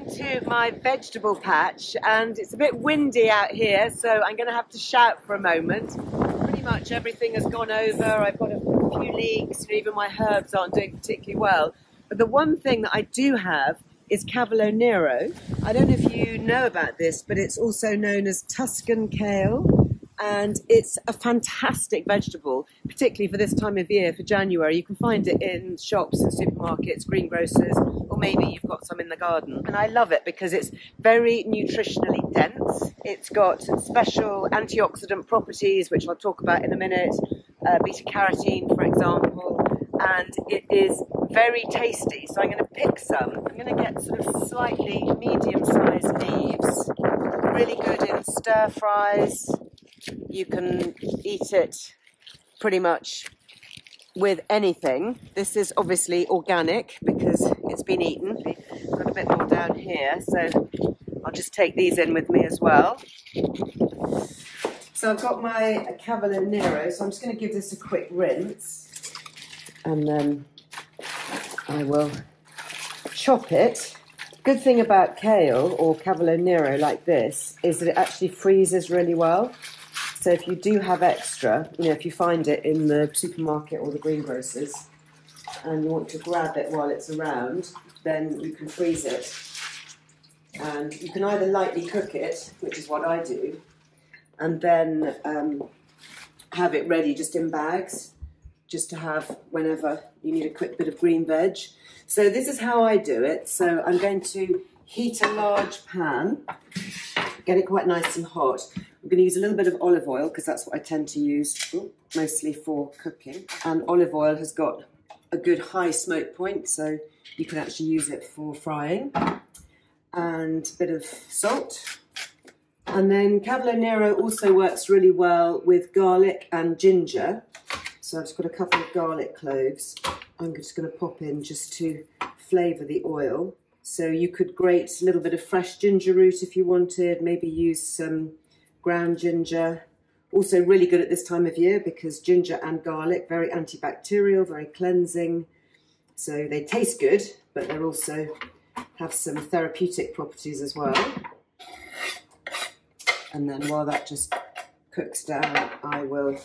Welcome to my vegetable patch, and it's a bit windy out here, so I'm going to have to shout for a moment. Pretty much everything has gone over. I've got a few leeks, and even my herbs aren't doing particularly well. But the one thing that I do have is cavolo nero. I don't know if you know about this, but it's also known as Tuscan kale. And it's a fantastic vegetable, particularly for this time of year, for January. You can find it in shops and supermarkets, greengrocers, or maybe you've got some in the garden. And I love it because it's very nutritionally dense. It's got special antioxidant properties, which I'll talk about in a minute, beta-carotene, for example, and it is very tasty. So I'm going to pick some. I'm going to get sort of slightly medium-sized leaves, really good in stir-fries. You can eat it pretty much with anything. This is obviously organic because it's been eaten. Got a bit more down here, so I'll just take these in with me as well. So I've got my cavolo nero, so I'm just going to give this a quick rinse, and then I will chop it. Good thing about kale or cavolo nero like this is that it actually freezes really well. So if you do have extra, if you find it in the supermarket or the greengrocers and you want to grab it while it's around, then you can freeze it. And you can either lightly cook it, which is what I do, and then have it ready just in bags, just to have whenever you need a quick bit of green veg. So this is how I do it. So I'm going to heat a large pan, get it quite nice and hot. I'm going to use a little bit of olive oil because that's what I tend to use mostly for cooking. And olive oil has got a good high smoke point, so you can actually use it for frying. And a bit of salt. And then cavolo nero also works really well with garlic and ginger. So I've just got a couple of garlic cloves. I'm just going to pop in just to flavour the oil. So you could grate a little bit of fresh ginger root if you wanted, maybe use some ground ginger. Also really good at this time of year because ginger and garlic, very antibacterial, very cleansing. So they taste good, but they also have some therapeutic properties as well. And then while that just cooks down, I will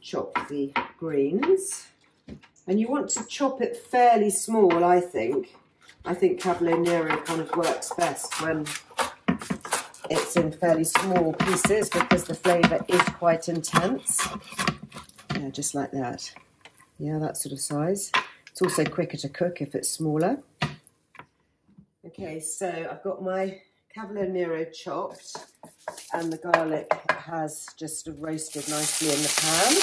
chop the greens. And you want to chop it fairly small, I think. I think cavolo nero kind of works best when it's in fairly small pieces because the flavour is quite intense. Yeah, just like that. Yeah, that sort of size. It's also quicker to cook if it's smaller. Okay, so I've got my cavolo nero chopped and the garlic has just sort of roasted nicely in the pan.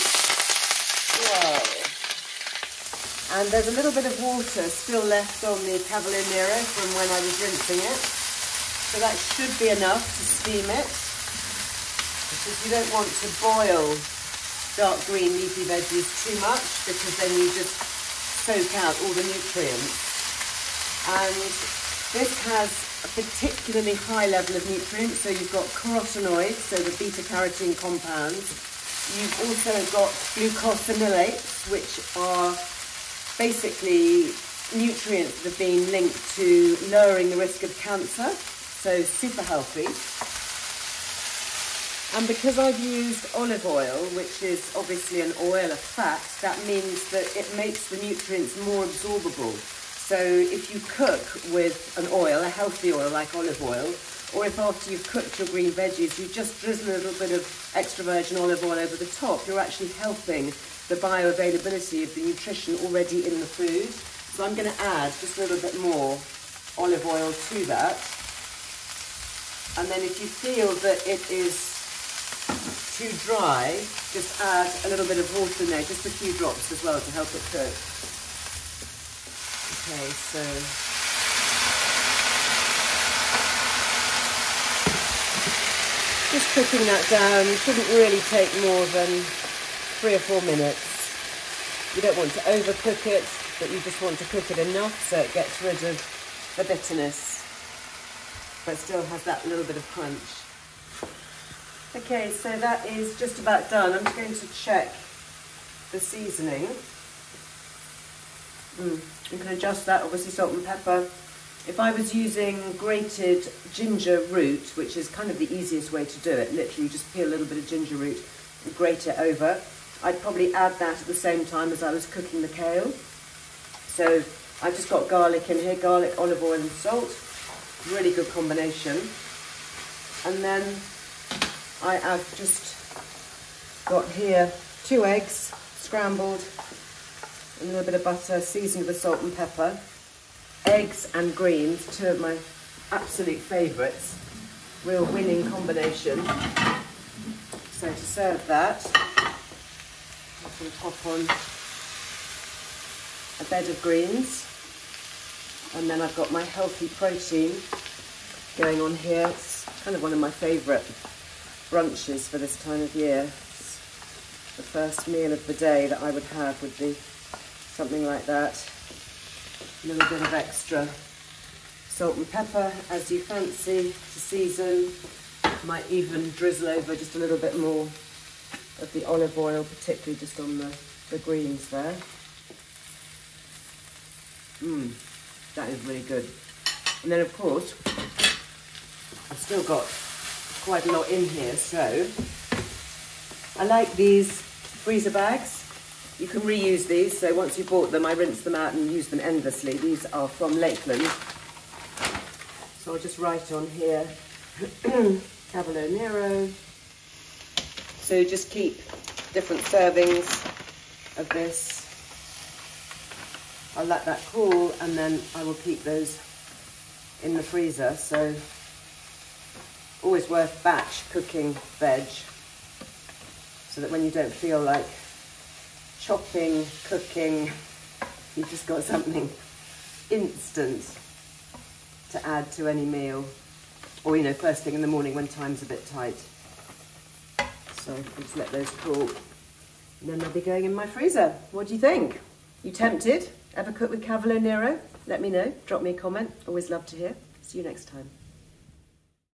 Whoa. And there's a little bit of water still left on the cavolo nero from when I was rinsing it. So that should be enough to steam it. Because you don't want to boil dark green leafy veggies too much because then you just soak out all the nutrients. And this has a particularly high level of nutrients. So you've got carotenoids, so the beta-carotene compounds. You've also got glucosinolates, which are basically nutrients that have been linked to lowering the risk of cancer. So super healthy. And because I've used olive oil, which is obviously an oil of fat, that means that it makes the nutrients more absorbable. So if you cook with an oil, a healthy oil like olive oil, or if after you've cooked your green veggies, you just drizzle a little bit of extra virgin olive oil over the top, you're actually helping the bioavailability of the nutrition already in the food. So I'm going to add just a little bit more olive oil to that. And then if you feel that it is too dry, just add a little bit of water in there, just a few drops as well to help it cook. Okay, so just cooking that down shouldn't really take more than 3 or 4 minutes. You don't want to overcook it, but you just want to cook it enough so it gets rid of the bitterness, but still has that little bit of crunch. Okay, so that is just about done. I'm just going to check the seasoning. You can adjust that, obviously salt and pepper. If I was using grated ginger root, which is kind of the easiest way to do it, literally you just peel a little bit of ginger root and grate it over, I'd probably add that at the same time as I was cooking the kale. So I've just got garlic in here, garlic, olive oil and salt, really good combination. And then I have just got here 2 eggs, scrambled, a little bit of butter, seasoned with salt and pepper. Eggs and greens, 2 of my absolute favourites. Real winning combination. So to serve that, I can pop on a bed of greens. And then I've got my healthy protein going on here. It's kind of one of my favourite brunches for this time of year. It's the first meal of the day that I would have would be something like that. A little bit of extra salt and pepper as you fancy to season. Might even drizzle over just a little bit more of the olive oil, particularly just on the greens there. That is really good. And then of course, I've still got quite a lot in here, so I like these freezer bags. You can reuse these, so once you've bought them, I rinse them out and use them endlessly. These are from Lakeland. So I'll just write on here, cavolo nero. So just keep different servings of this. I'll let that cool and then I will keep those in the freezer. So always worth batch cooking veg so that when you don't feel like chopping, cooking, you've just got something instant to add to any meal, or you know, first thing in the morning when time's a bit tight. So I'll just let those cool and then they'll be going in my freezer. What do you think? You tempted? Ever cook with cavolo nero? Let me know, drop me a comment, always love to hear. See you next time.